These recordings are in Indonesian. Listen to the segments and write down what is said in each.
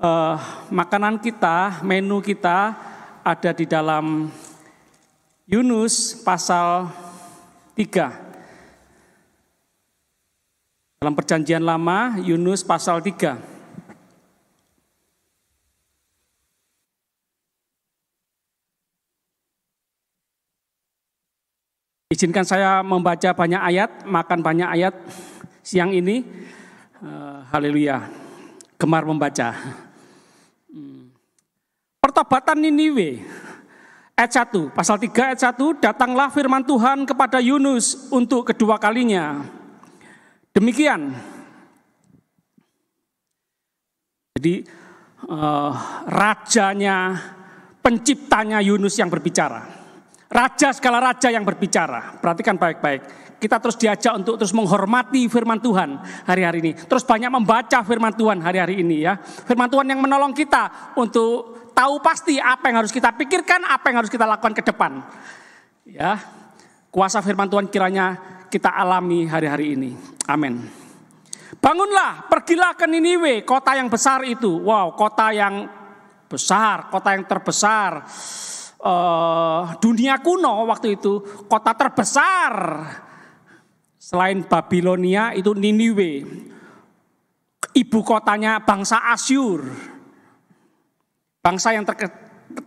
eh, makanan kita, menu kita ada di dalam Yunus pasal 3. Dalam perjanjian lama, Yunus pasal 3. Izinkan saya membaca banyak ayat, makan banyak ayat siang ini. Haleluya, gemar membaca. Pertobatan Niniwe, ayat 1, pasal 3 ayat 1, datanglah firman Tuhan kepada Yunus untuk kedua kalinya. Demikian. Jadi rajanya, penciptanya Yunus yang berbicara. Raja segala raja yang berbicara. Perhatikan baik-baik. Kita terus diajak untuk terus menghormati firman Tuhan hari-hari ini. Terus banyak membaca firman Tuhan hari-hari ini ya. Firman Tuhan yang menolong kita untuk tahu pasti apa yang harus kita pikirkan, apa yang harus kita lakukan ke depan. Ya. Kuasa firman Tuhan kiranya kita alami hari-hari ini. Amin. Bangunlah, pergilah ke Niniwe, kota yang besar itu. Wow, kota yang besar, kota yang terbesar. Dunia kuno waktu itu, kota terbesar selain Babilonia itu Niniwe. Ibu kotanya bangsa Asyur. Bangsa yang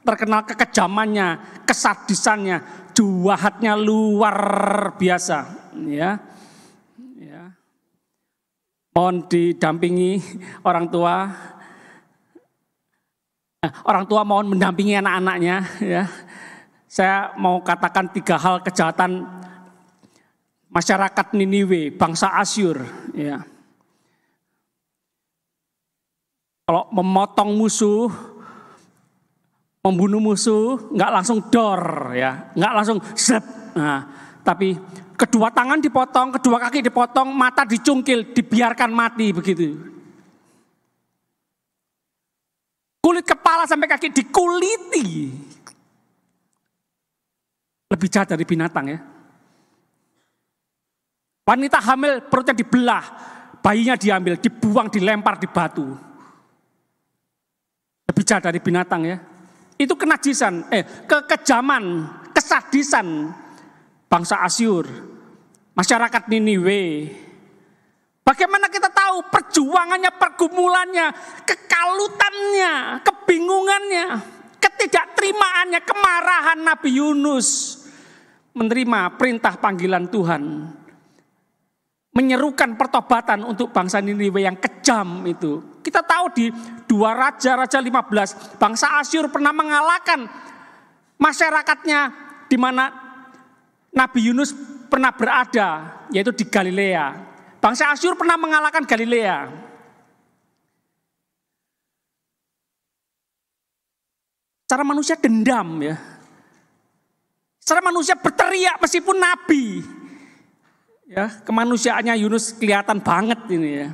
terkenal kekejamannya, kesadisannya, jahatnya luar biasa, ya. Mohon didampingi orang tua. Orang tua mohon mendampingi anak-anaknya, ya. Saya mau katakan 3 hal kejahatan masyarakat Niniwe, bangsa Asyur, ya. Kalau memotong musuh, membunuh musuh, nggak langsung dor, ya, nggak langsung zep. Nah, tapi kedua tangan dipotong, kedua kaki dipotong, mata dicungkil, dibiarkan mati begitu. Kulit kepala sampai kaki dikuliti. Lebih jahat dari binatang ya. Wanita hamil perutnya dibelah, bayinya diambil, dibuang, dilempar di batu. Lebih jahat dari binatang ya. Itu kenajisan, kekejaman, kesadisan bangsa Asyur, masyarakat Niniwe. Bagaimana kita tahu perjuangannya, pergumulannya, kekalutannya, kebingungannya, ketidakterimaannya, kemarahan Nabi Yunus menerima perintah panggilan Tuhan. Menyerukan pertobatan untuk bangsa Niniwe yang kejam itu. Kita tahu di 2 Raja 15, bangsa Asyur pernah mengalahkan masyarakatnya di mana Nabi Yunus pernah berada, yaitu di Galilea. Bangsa Asyur pernah mengalahkan Galilea. Secara manusia dendam ya. Secara manusia berteriak meskipun nabi. Ya, kemanusiaannya Yunus kelihatan banget ini ya.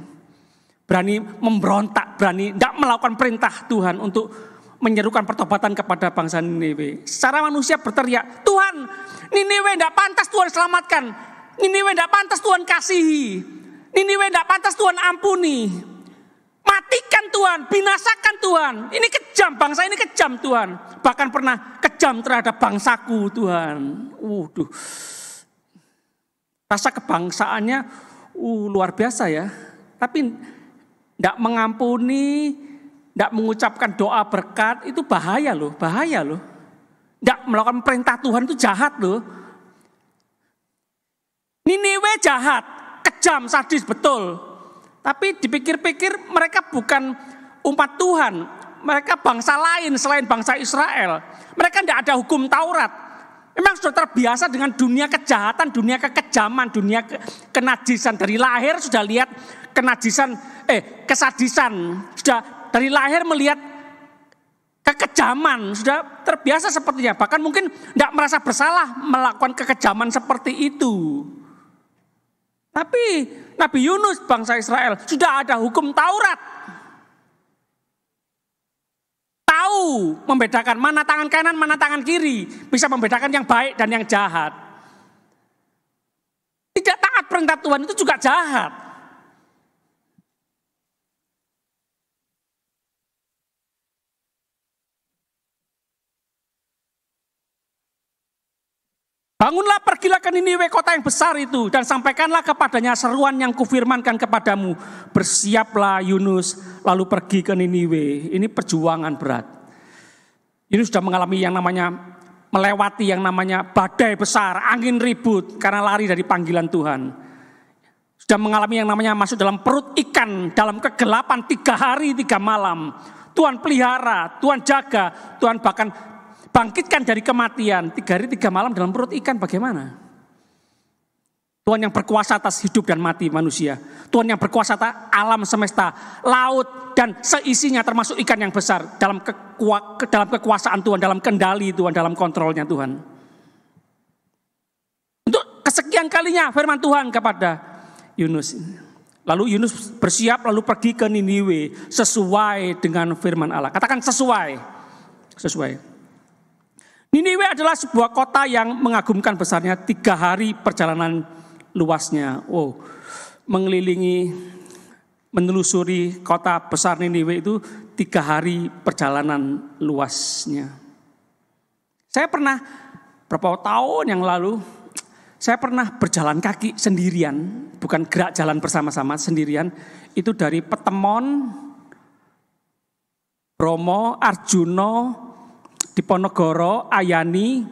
Berani memberontak, berani tidak melakukan perintah Tuhan untuk menyerukan pertobatan kepada bangsa Niniwe. Secara manusia berteriak, Tuhan, Niniwe tidak pantas Tuhan selamatkan. Niniwe tidak pantas Tuhan kasihi. Niniwe tidak pantas Tuhan ampuni. Matikan Tuhan, binasakan Tuhan. Ini kejam, bangsa ini kejam Tuhan. Bahkan pernah kejam terhadap bangsaku Tuhan. Rasa kebangsaannya luar biasa ya. Tapi tidak mengampuni, tidak mengucapkan doa berkat, itu bahaya loh. Tidak melakukan perintah Tuhan itu jahat loh. Niniwe jahat, kejam, sadis betul. Tapi dipikir-pikir mereka bukan umat Tuhan. Mereka bangsa lain selain bangsa Israel. Mereka tidak ada hukum Taurat. Memang sudah terbiasa dengan dunia kejahatan, dunia kekejaman, dunia kenajisan. Dari lahir sudah lihat kenajisan, kesadisan. Sudah dari lahir melihat kekejaman. Sudah terbiasa sepertinya. Bahkan mungkin tidak merasa bersalah melakukan kekejaman seperti itu. Tapi Nabi Yunus bangsa Israel sudah ada hukum Taurat. Tahu membedakan mana tangan kanan, mana tangan kiri. Bisa membedakan yang baik dan yang jahat. Tidak taat perintah Tuhan itu juga jahat. Bangunlah, pergilah ke Niniwe, kota yang besar itu, dan sampaikanlah kepadanya seruan yang kufirmankan kepadamu. Bersiaplah Yunus, lalu pergi ke Niniwe. Ini perjuangan berat. Yunus sudah mengalami yang namanya melewati yang namanya badai besar, angin ribut karena lari dari panggilan Tuhan. Sudah mengalami yang namanya masuk dalam perut ikan, dalam kegelapan 3 hari 3 malam. Tuhan pelihara, Tuhan jaga, Tuhan bahkan bangkitkan dari kematian. 3 hari 3 malam dalam perut ikan, bagaimana? Tuhan yang berkuasa atas hidup dan mati manusia. Tuhan yang berkuasa atas alam semesta, laut dan seisinya termasuk ikan yang besar. Dalam kekuasaan Tuhan, dalam kendali Tuhan, dalam kontrolnya Tuhan. Untuk kesekian kalinya firman Tuhan kepada Yunus. Lalu Yunus bersiap lalu pergi ke Niniwe sesuai dengan firman Allah. Katakan sesuai. Sesuai. Niniwe adalah sebuah kota yang mengagumkan besarnya, 3 hari perjalanan luasnya. Mengelilingi, menelusuri kota besar Niniwe itu 3 hari perjalanan luasnya. Saya pernah beberapa tahun yang lalu, saya pernah berjalan kaki sendirian, bukan gerak jalan bersama-sama, sendirian. Itu dari Petemon, Bromo, Arjuno, Diponegoro, Ayani,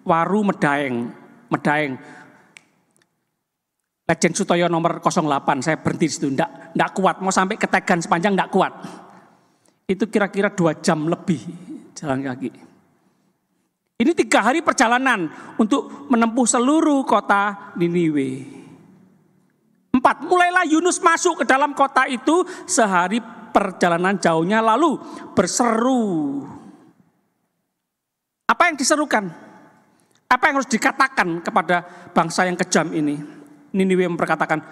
Waru, Medaeng. Legend Sutoyo nomor 08, saya berhenti di situ, enggak kuat, mau sampai ke Tegan sepanjang enggak kuat. Itu kira-kira 2 jam lebih jalan kaki. Ini 3 hari perjalanan untuk menempuh seluruh kota Niniwe. 4, mulailah Yunus masuk ke dalam kota itu sehari perjalanan jauhnya lalu berseru. Apa yang diserukan? Apa yang harus dikatakan kepada bangsa yang kejam ini? Niniwe memperkatakan,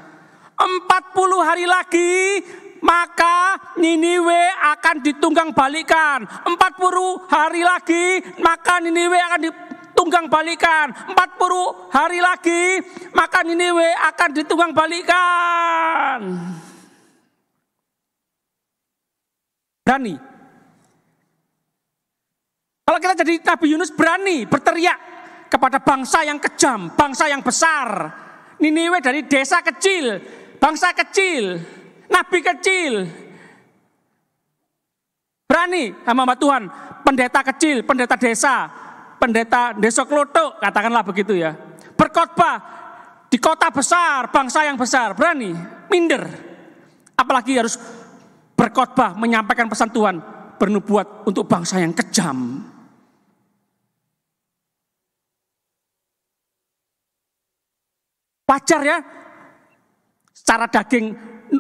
40 hari lagi maka Niniwe akan ditunggang balikan. 40 hari lagi maka Niniwe akan ditunggang balikan. 40 hari lagi maka Niniwe akan ditunggang balikan. Berani. Kalau kita jadi Nabi Yunus, berani berteriak kepada bangsa yang kejam, bangsa yang besar. Niniwe dari desa kecil, bangsa kecil, nabi kecil. Berani hamba Tuhan, pendeta kecil, pendeta desa, pendeta desa Klotok, katakanlah begitu ya. Berkhotbah di kota besar, bangsa yang besar, berani, minder. Apalagi harus berkhotbah menyampaikan pesan Tuhan, bernubuat untuk bangsa yang kejam. Wajar ya, secara daging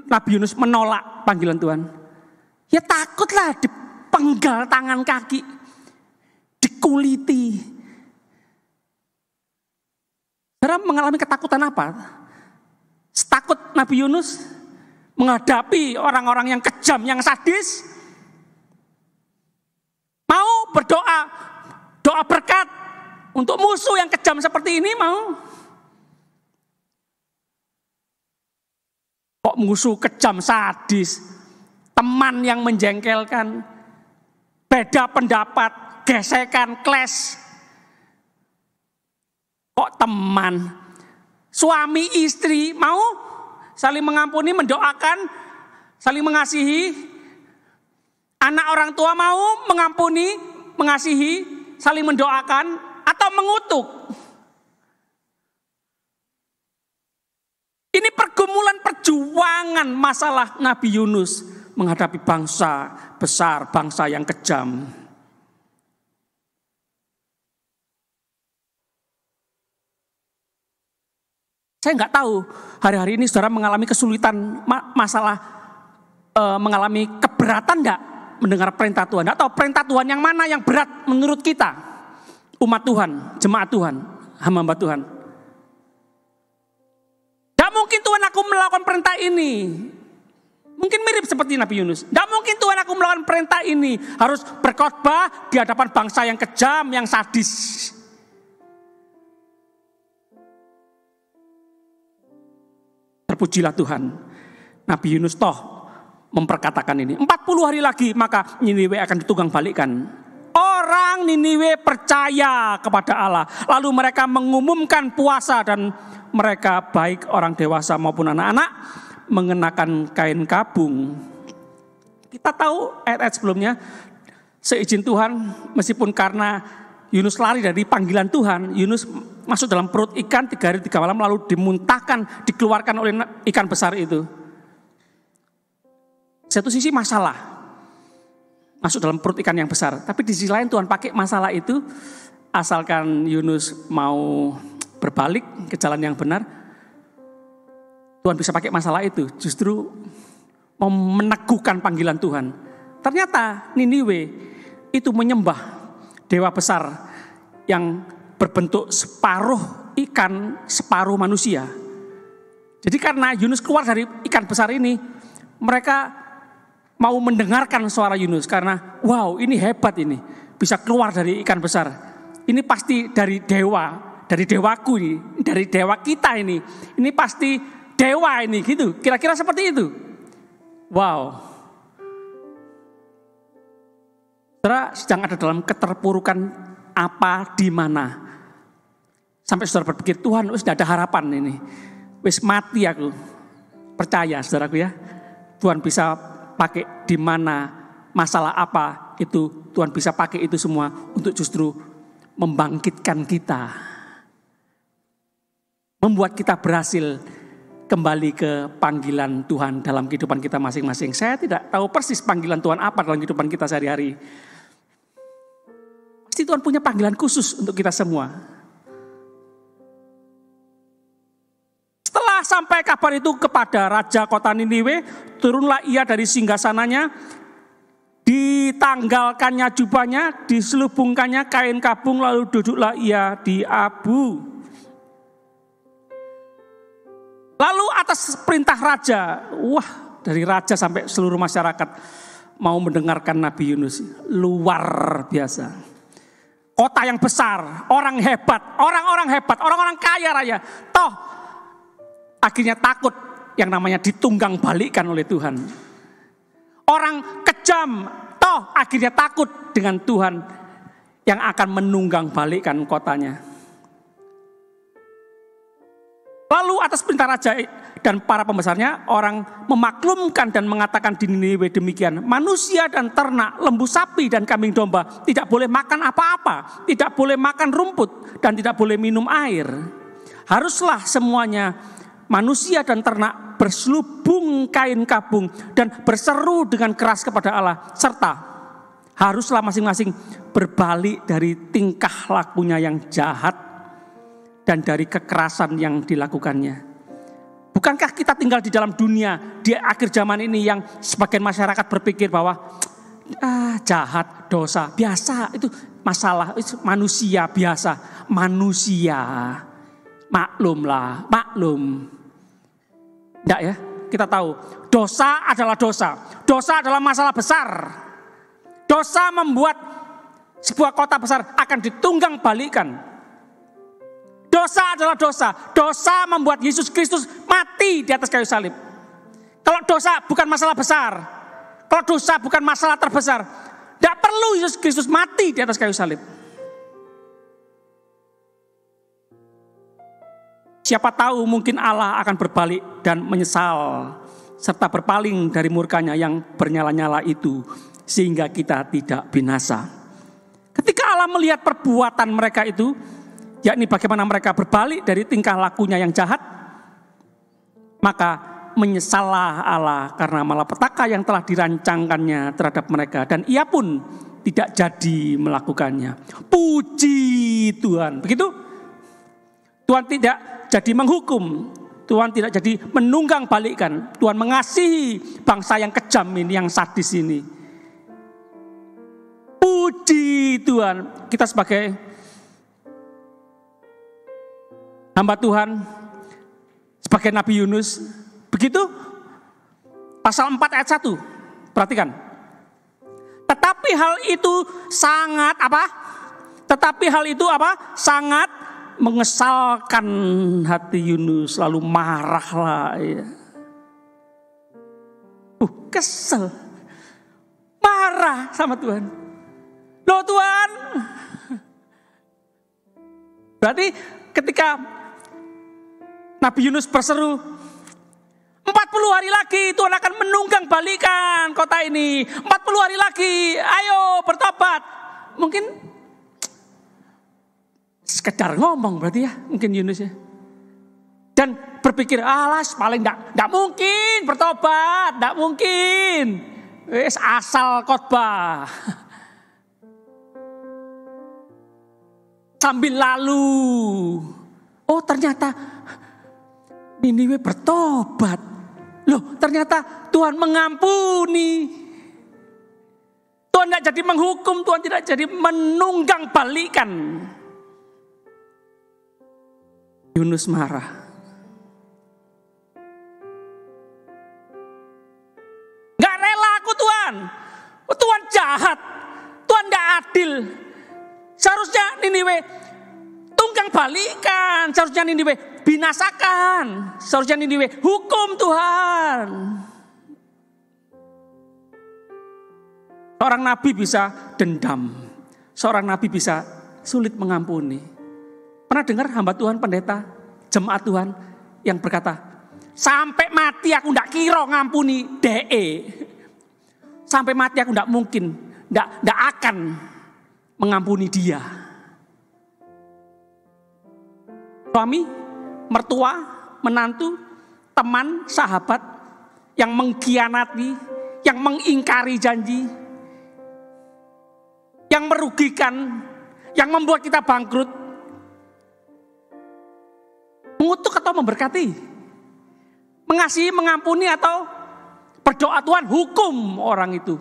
Nabi Yunus menolak panggilan Tuhan. Ya takutlah dipenggal tangan kaki, dikuliti. Saudara mengalami ketakutan apa? Takut Nabi Yunus menghadapi orang-orang yang kejam, yang sadis? Mau berdoa, doa berkat untuk musuh yang kejam seperti ini mau? Kok musuh kejam, sadis, teman yang menjengkelkan, beda pendapat, gesekan, clash. Kok teman, suami istri mau saling mengampuni, mendoakan, saling mengasihi. Anak orang tua mau mengampuni, mengasihi, saling mendoakan, atau mengutuk. Ini pergumulan perjuangan masalah Nabi Yunus menghadapi bangsa besar, bangsa yang kejam. Saya nggak tahu hari-hari ini saudara mengalami kesulitan masalah, mengalami keberatan nggak mendengar perintah Tuhan? Atau perintah Tuhan yang mana yang berat menurut kita? Umat Tuhan, jemaat Tuhan, hamba Tuhan. Gak mungkin Tuhan aku melakukan perintah ini. Mungkin mirip seperti Nabi Yunus. Gak mungkin Tuhan aku melakukan perintah ini. Harus berkhotbah di hadapan bangsa yang kejam, yang sadis. Terpujilah Tuhan. Nabi Yunus memperkatakan ini. 40 hari lagi maka Niniwe akan ditunggang balikkan. Orang Niniwe percaya kepada Allah. Lalu mereka mengumumkan puasa dan mereka baik orang dewasa maupun anak-anak mengenakan kain kabung. Kita tahu ayat-ayat sebelumnya, seizin Tuhan, meskipun karena Yunus lari dari panggilan Tuhan, Yunus masuk dalam perut ikan 3 hari 3 malam lalu dimuntahkan, dikeluarkan oleh ikan besar itu. Satu sisi masalah, masuk dalam perut ikan yang besar. Tapi di sisi lain Tuhan pakai masalah itu, asalkan Yunus mau berbalik ke jalan yang benar, Tuhan bisa pakai masalah itu justru mau meneguhkan panggilan Tuhan. Ternyata Niniwe itu menyembah dewa besar yang berbentuk separuh ikan, separuh manusia. Jadi karena Yunus keluar dari ikan besar ini, mereka mau mendengarkan suara Yunus karena wow, ini hebat ini, bisa keluar dari ikan besar. Ini pasti dari dewa, dari dewaku ini, dari dewa kita ini. Ini pasti dewa ini gitu. Kira-kira seperti itu. Wow. Saudara sedang ada dalam keterpurukan apa di mana. Sampai saudara berpikir, Tuhan sudah ada harapan ini. Wis mati aku. Percaya saudaraku ya. Tuhan bisa pakai di mana, masalah apa itu, Tuhan bisa pakai itu semua untuk justru membangkitkan kita. Membuat kita berhasil kembali ke panggilan Tuhan dalam kehidupan kita masing-masing. Saya tidak tahu persis panggilan Tuhan apa dalam kehidupan kita sehari-hari. Pasti Tuhan punya panggilan khusus untuk kita semua. Setelah sampai kabar itu kepada Raja kota Niniwe, turunlah ia dari singgasananya, ditanggalkannya jubahnya, diselubungkannya kain kabung, lalu duduklah ia di abu. Lalu atas perintah raja, wah dari raja sampai seluruh masyarakat mau mendengarkan Nabi Yunus. Luar biasa. Kota yang besar, orang hebat, orang-orang kaya raya. Toh akhirnya takut yang namanya ditunggang balikkan oleh Tuhan. Orang kejam, toh akhirnya takut dengan Tuhan yang akan menunggang balikkan kotanya. Lalu atas perintah raja dan para pembesarnya, orang memaklumkan dan mengatakan di Niniwe demikian. Manusia dan ternak, lembu sapi dan kambing domba tidak boleh makan apa-apa, tidak boleh makan rumput dan tidak boleh minum air. Haruslah semuanya manusia dan ternak berselubung kain kabung dan berseru dengan keras kepada Allah. Serta haruslah masing-masing berbalik dari tingkah lakunya yang jahat dan dari kekerasan yang dilakukannya. Bukankah kita tinggal di dalam dunia di akhir zaman ini yang sebagian masyarakat berpikir bahwa jahat, dosa, biasa, itu masalah, itu manusia biasa. Manusia, maklum. Enggak ya, kita tahu dosa adalah dosa. Dosa adalah masalah besar. Dosa membuat sebuah kota besar akan ditunggang balikkan. Dosa adalah dosa. Dosa membuat Yesus Kristus mati di atas kayu salib. Kalau dosa bukan masalah besar, kalau dosa bukan masalah terbesar, tidak perlu Yesus Kristus mati di atas kayu salib. Siapa tahu mungkin Allah akan berbalik dan menyesal serta berpaling dari murkanya yang bernyala-nyala itu sehingga kita tidak binasa. Ketika Allah melihat perbuatan mereka itu, yakni bagaimana mereka berbalik dari tingkah lakunya yang jahat, maka menyesallah Allah karena malapetaka yang telah dirancangkannya terhadap mereka, dan ia pun tidak jadi melakukannya. Puji Tuhan. Begitu? Tuhan tidak jadi menghukum, Tuhan tidak jadi menunggang balikkan. Tuhan mengasihi bangsa yang kejam ini, yang sadis ini. Puji Tuhan. Kita sebagai hamba Tuhan, sebagai Nabi Yunus, begitu? Pasal 4 ayat 1, perhatikan. Tetapi hal itu sangat apa? Sangat mengesalkan hati Yunus, lalu marahlah. Ya. Kesel, marah sama Tuhan. Loh Tuhan. Berarti ketika Nabi Yunus berseru, 40 hari lagi Tuhan akan menunggang balikan kota ini. 40 hari lagi, ayo bertobat. Mungkin sekedar ngomong berarti ya, mungkin Yunus ya. Dan berpikir, alas paling enggak mungkin bertobat, enggak mungkin. Wis asal khotbah. Sambil lalu, oh ternyata Niniwe bertobat. Loh ternyata Tuhan mengampuni. Tuhan tidak jadi menghukum, Tuhan tidak jadi menunggang balikan. Yunus marah. Gak rela aku Tuhan. Tuhan jahat. Tuhan gak adil. Seharusnya Niniwe tunggang balikan. Seharusnya Niniwe binasakan. Seharusnya Niniwe hukum Tuhan. Seorang nabi bisa dendam. Seorang nabi bisa sulit mengampuni. Pernah dengar hamba Tuhan, pendeta, jemaat Tuhan yang berkata, sampai mati aku ndak kira ngampuni DE. Sampai mati aku ndak mungkin, ndak akan mengampuni dia. Suami, mertua, menantu, teman, sahabat yang mengkhianati, yang mengingkari janji, yang merugikan, yang membuat kita bangkrut. Mengutuk atau memberkati? Mengasihi, mengampuni atau berdoa Tuhan hukum orang itu?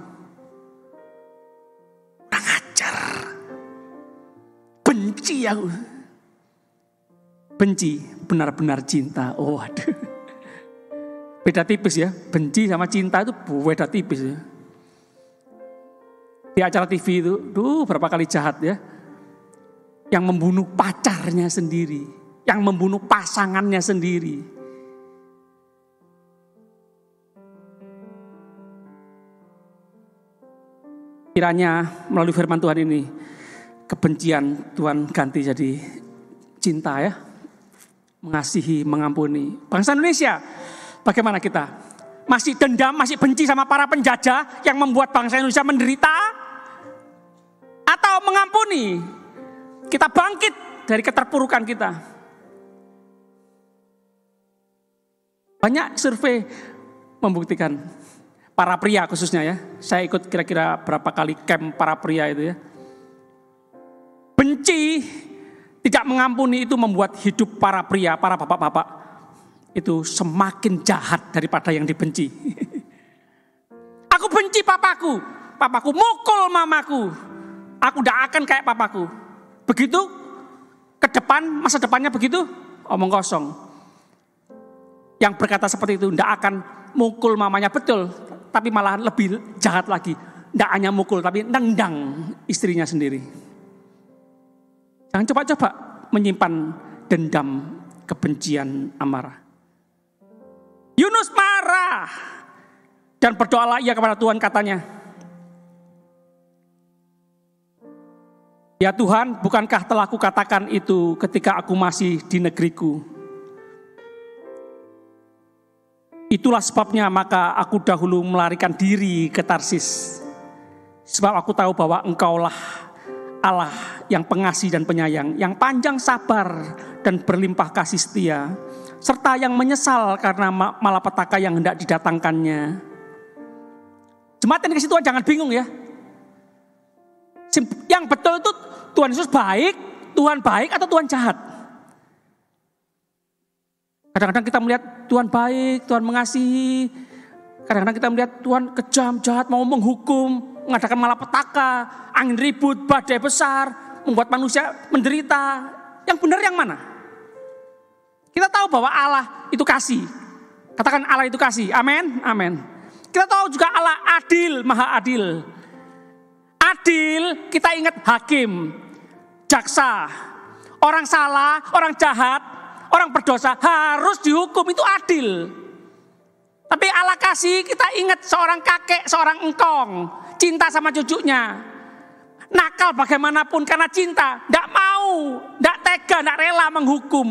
Kurang ajar. Benci aku. Benci, benar-benar cinta. Oh aduh. Beda tipis ya. Benci sama cinta itu beda tipis ya. Di acara TV itu, berapa kali jahat ya. Yang membunuh pacarnya sendiri. Yang membunuh pasangannya sendiri. Kiranya melalui firman Tuhan ini, kebencian Tuhan ganti jadi cinta ya. Mengasihi, mengampuni. Bangsa Indonesia, bagaimana kita? Masih dendam, masih benci sama para penjajah yang membuat bangsa Indonesia menderita? Atau mengampuni? Kita bangkit dari keterpurukan kita. Banyak survei membuktikan, para pria khususnya ya. Saya ikut kira-kira berapa kali camp para pria itu ya. Benci, tidak mengampuni itu membuat hidup para pria, para bapak-bapak itu semakin jahat daripada yang dibenci. Aku benci papaku, papaku mukul mamaku. Aku tidak akan kayak papaku. Begitu ke depan, masa depannya begitu, omong kosong. Yang berkata seperti itu tidak akan mukul mamanya betul, tapi malah lebih jahat lagi. Tidak hanya mukul, tapi nendang istrinya sendiri. Jangan coba-coba menyimpan dendam, kebencian, amarah. Yunus marah dan berdoalah ia kepada Tuhan, katanya, ya Tuhan, bukankah telah kukatakan itu ketika aku masih di negeriku? Itulah sebabnya maka aku dahulu melarikan diri ke Tarsis. Sebab aku tahu bahwa engkaulah Allah yang pengasih dan penyayang, yang panjang sabar dan berlimpah kasih setia, serta yang menyesal karena malapetaka yang hendak didatangkannya. Jemaat yang dikasih Tuhan, jangan bingung ya. Yang betul itu Tuhan Yesus baik, Tuhan baik atau Tuhan jahat? Kadang-kadang kita melihat Tuhan baik, Tuhan mengasihi. Kadang-kadang kita melihat Tuhan kejam, jahat, mau menghukum, mengadakan malapetaka, angin ribut, badai besar, membuat manusia menderita. Yang benar yang mana? Kita tahu bahwa Allah itu kasih. Katakan Allah itu kasih. Amin, amin. Kita tahu juga Allah adil, maha adil. Adil, kita ingat hakim, jaksa. Orang salah, orang jahat, orang berdosa harus dihukum, itu adil. Tapi Allah kasih, kita ingat seorang kakek, seorang engkong, cinta sama cucunya. nakal bagaimanapun karena cinta, tidak mau, tidak tega, tidak rela menghukum.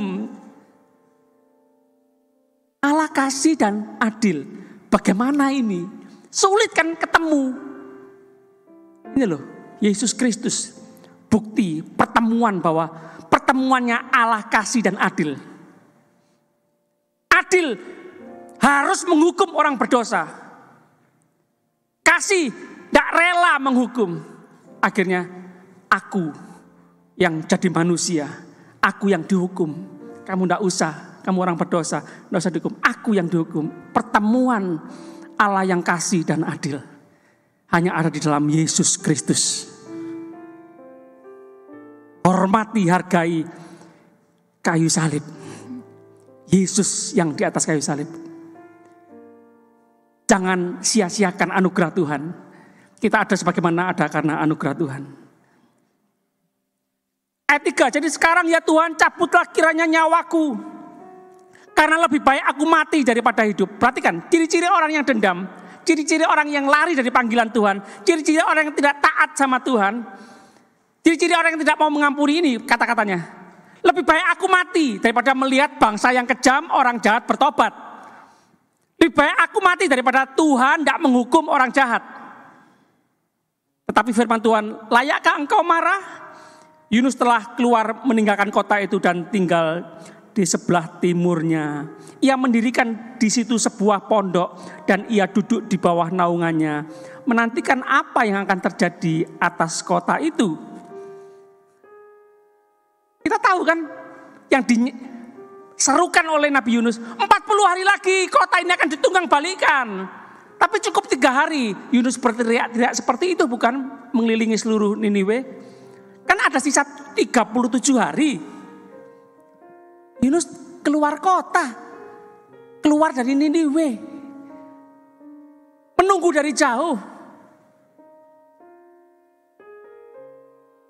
Allah kasih dan adil. Bagaimana ini? Sulit kan ketemu. Ini loh, Yesus Kristus. Bukti pertemuan bahwa pertemuannya Allah kasih dan adil. Adil harus menghukum orang berdosa. Kasih tidak rela menghukum. Akhirnya aku yang jadi manusia, aku yang dihukum. Kamu tidak usah, kamu orang berdosa, tidak usah dihukum. Aku yang dihukum. Pertemuan Allah yang kasih dan adil hanya ada di dalam Yesus Kristus. Hormati, hargai kayu salib. Yesus yang di atas kayu salib. Jangan sia-siakan anugerah Tuhan. Kita ada sebagaimana ada karena anugerah Tuhan. Ayat 3, jadi sekarang ya Tuhan, cabutlah kiranya nyawaku. Karena lebih baik aku mati daripada hidup. Perhatikan, ciri-ciri orang yang dendam. Ciri-ciri orang yang lari dari panggilan Tuhan. Ciri-ciri orang yang tidak taat sama Tuhan. Ciri-ciri orang yang tidak mau mengampuni ini kata-katanya. Lebih baik aku mati daripada melihat bangsa yang kejam, orang jahat bertobat. Lebih baik aku mati daripada Tuhan tidak menghukum orang jahat. Tetapi firman Tuhan, layakkah engkau marah? Yunus telah keluar meninggalkan kota itu dan tinggal di sebelah timurnya. Ia mendirikan di situ sebuah pondok dan ia duduk di bawah naungannya. Menantikan apa yang akan terjadi atas kota itu. Kita tahu kan yang diserukan oleh Nabi Yunus, 40 hari lagi kota ini akan ditunggang balikan. Tapi cukup 3 hari Yunus berteriak-teriak seperti itu, bukan mengelilingi seluruh Niniwe. Kan ada sisa 37 hari. Yunus keluar kota, keluar dari Niniwe, menunggu dari jauh.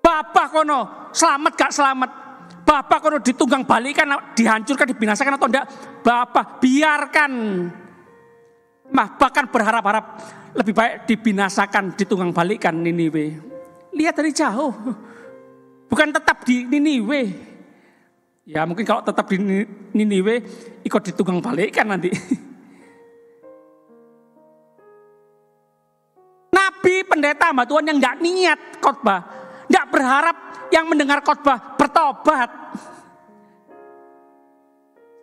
Bapak kono selamat gak selamat? Bapak kono ditunggang balikan, dihancurkan, dibinasakan atau enggak? Bapak biarkan. Bahkan berharap-harap lebih baik dibinasakan, ditunggang balikan Niniwe. Lihat dari jauh. Bukan tetap di Niniwe. Ya mungkin kalau tetap di Niniwe ikut ditunggang balikan nanti. Nabi pendeta hamba Tuhan yang enggak niat khotbah, enggak berharap yang mendengar khotbah bertobat.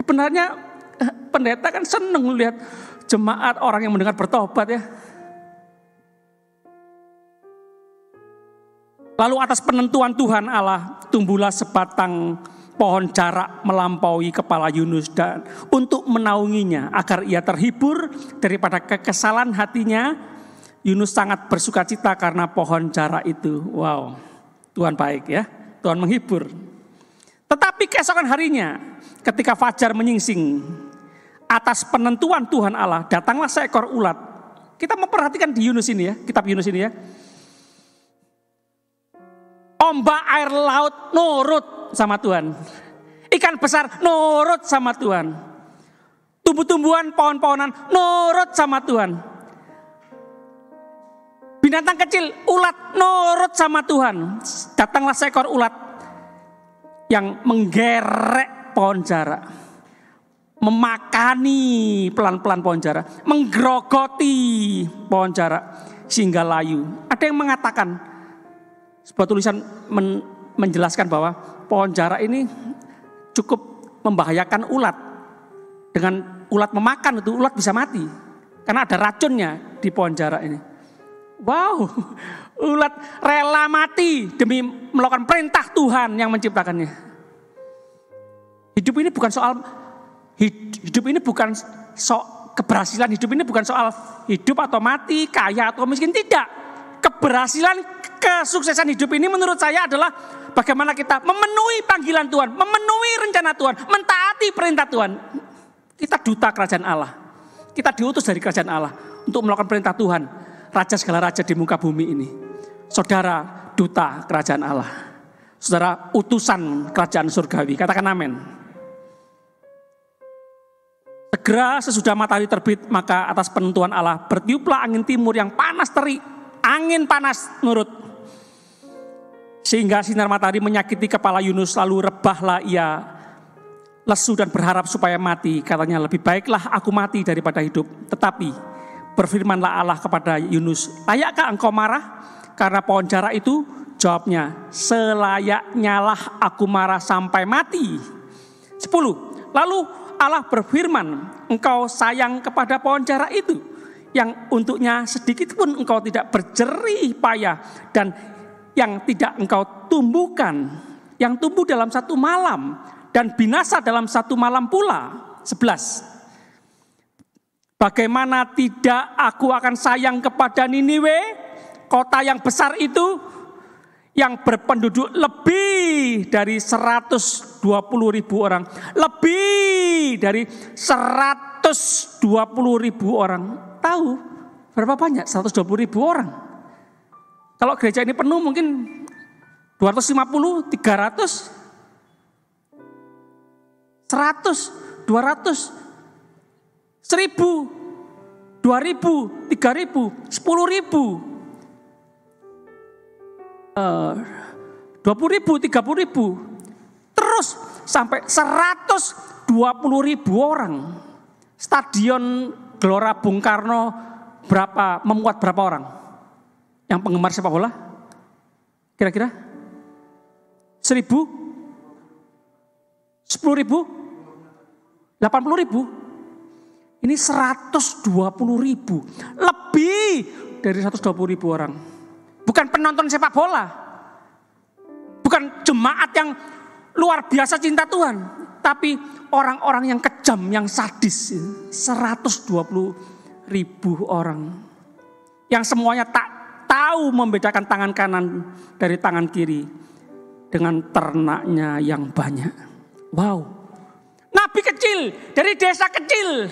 Sebenarnya pendeta kan seneng lihat jemaat orang yang mendengar bertobat ya. Lalu atas penentuan Tuhan Allah tumbuhlah sebatang pohon jarak melampaui kepala Yunus dan untuk menaunginya agar ia terhibur daripada kekesalan hatinya. Yunus sangat bersukacita karena pohon jarak itu. Wow, Tuhan baik ya, Tuhan menghibur. Tetapi keesokan harinya ketika fajar menyingsing, atas penentuan Tuhan Allah datanglah seekor ulat. Kita memperhatikan di Yunus ini ya, kitab Yunus ini ya. Ombak air laut nurut sama Tuhan. Ikan besar nurut sama Tuhan. Tumbuh-tumbuhan, pohon-pohonan nurut sama Tuhan. Binatang kecil, ulat nurut sama Tuhan. Datanglah seekor ulat yang menggerek pohon jarak. Memakani pelan-pelan pohon jarak. Menggerogoti pohon jarak sehingga layu. Ada yang mengatakan, sebuah tulisan menjelaskan bahwa pohon jarak ini cukup membahayakan ulat. Dengan ulat memakan itu ulat bisa mati. Karena ada racunnya di pohon jarak ini. Wow, ulat rela mati demi melakukan perintah Tuhan yang menciptakannya. Hidup ini bukan soal keberhasilan. Hidup ini bukan soal hidup atau mati, kaya atau miskin, tidak. Keberhasilan, kesuksesan hidup ini menurut saya adalah bagaimana kita memenuhi panggilan Tuhan, memenuhi rencana Tuhan, mentaati perintah Tuhan. Kita duta kerajaan Allah. Kita diutus dari kerajaan Allah untuk melakukan perintah Tuhan. Raja segala raja di muka bumi ini. Saudara duta kerajaan Allah. Saudara utusan kerajaan surgawi. Katakan amin. Segera sesudah matahari terbit, maka atas penentuan Allah bertiuplah angin timur yang panas terik. Angin panas nurut. Sehingga sinar matahari menyakiti kepala Yunus, lalu rebahlah ia lesu dan berharap supaya mati. Katanya, lebih baiklah aku mati daripada hidup. Tetapi berfirmanlah Allah kepada Yunus, layakkah engkau marah karena pohon jara itu? Jawabnya, selayaknya lah aku marah sampai mati. 10. Lalu Allah berfirman, engkau sayang kepada pohon jara itu, yang untuknya sedikit pun engkau tidak berjerih payah, dan yang tidak engkau tumbuhkan, yang tumbuh dalam satu malam dan binasa dalam satu malam pula. 11. Bagaimana tidak aku akan sayang kepada Niniwe, kota yang besar itu, yang berpenduduk lebih dari 120.000 orang. Lebih dari 120.000 orang. Tahu berapa banyak 120.000 orang? Kalau gereja ini penuh mungkin 250, 300, 100, 200, 1000, 2000, 3000, 10.000, 20.000, 30.000, terus sampai 120.000 orang. Stadion Gelora Bung Karno memuat berapa orang? Yang penggemar sepak bola? Kira-kira? 1.000? 10.000? 80.000? Ini 120.000. Lebih dari 120.000 orang. Bukan penonton sepak bola. Bukan jemaat yang luar biasa cinta Tuhan. Tapi orang-orang yang kejam, yang sadis. 120.000 orang. Yang semuanya tak tahu membedakan tangan kanan dari tangan kiri dengan ternaknya yang banyak. Wow. Nabi kecil dari desa kecil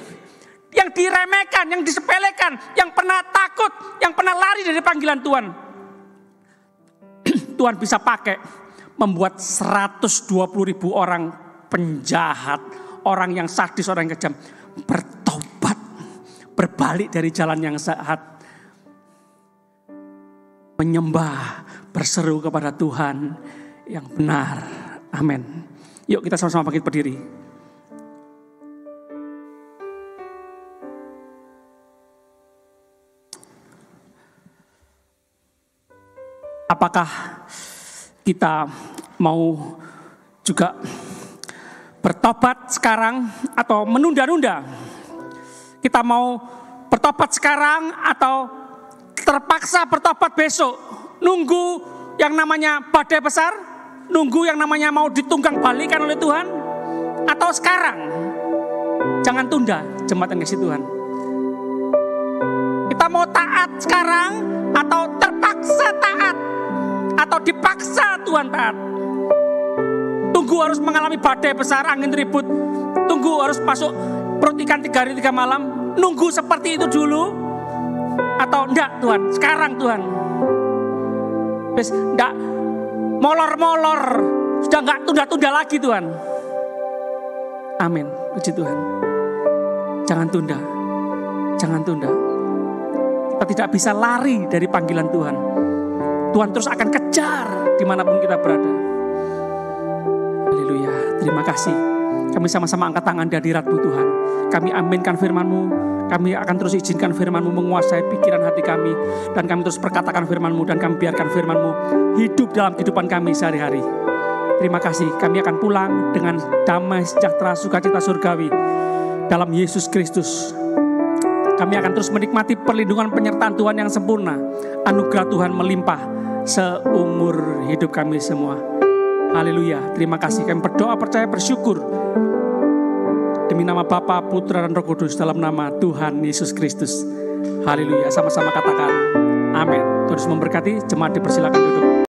yang diremehkan, yang disepelekan, yang pernah takut, yang pernah lari dari panggilan Tuhan. Tuhan bisa pakai membuat 120.000 orang penjahat, orang yang sadis, orang yang kejam bertobat, berbalik dari jalan yang jahat. Menyembah, berseru kepada Tuhan yang benar. Amin. Yuk kita sama-sama bangkit berdiri. Apakah kita mau juga bertobat sekarang atau menunda-nunda? Kita mau bertobat sekarang atau terpaksa bertobat besok? Nunggu yang namanya badai besar? Nunggu yang namanya mau ditunggang balikan oleh Tuhan? Atau sekarang? Jangan tunda, jemaat yang kasih Tuhan. Kita mau taat sekarang atau terpaksa taat? Atau dipaksa Tuhan taat? Tunggu harus mengalami badai besar, angin ribut. Tunggu harus masuk perut ikan 3 hari 3 malam. Nunggu seperti itu dulu? Atau enggak Tuhan, sekarang Tuhan. Wes enggak molor-molor, sudah enggak tunda-tunda lagi Tuhan. Amin, puji Tuhan. Jangan tunda, jangan tunda. Kita tidak bisa lari dari panggilan Tuhan. Tuhan terus akan kejar dimanapun kita berada. Haleluya, terima kasih. Kami sama-sama angkat tangan di hadirat-Mu Tuhan. Kami aminkan firman-Mu. Kami akan terus izinkan firman-Mu menguasai pikiran hati kami. Dan kami terus perkatakan firman-Mu. Dan kami biarkan firman-Mu hidup dalam kehidupan kami sehari-hari. Terima kasih. Kami akan pulang dengan damai, sejahtera, sukacita surgawi dalam Yesus Kristus. Kami akan terus menikmati perlindungan penyertaan Tuhan yang sempurna. Anugerah Tuhan melimpah seumur hidup kami semua. Haleluya, terima kasih. Kami berdoa, percaya, bersyukur demi nama Bapa, Putra, dan Roh Kudus, dalam nama Tuhan Yesus Kristus. Haleluya, sama-sama katakan amin. Terus memberkati. Jemaat dipersilakan duduk.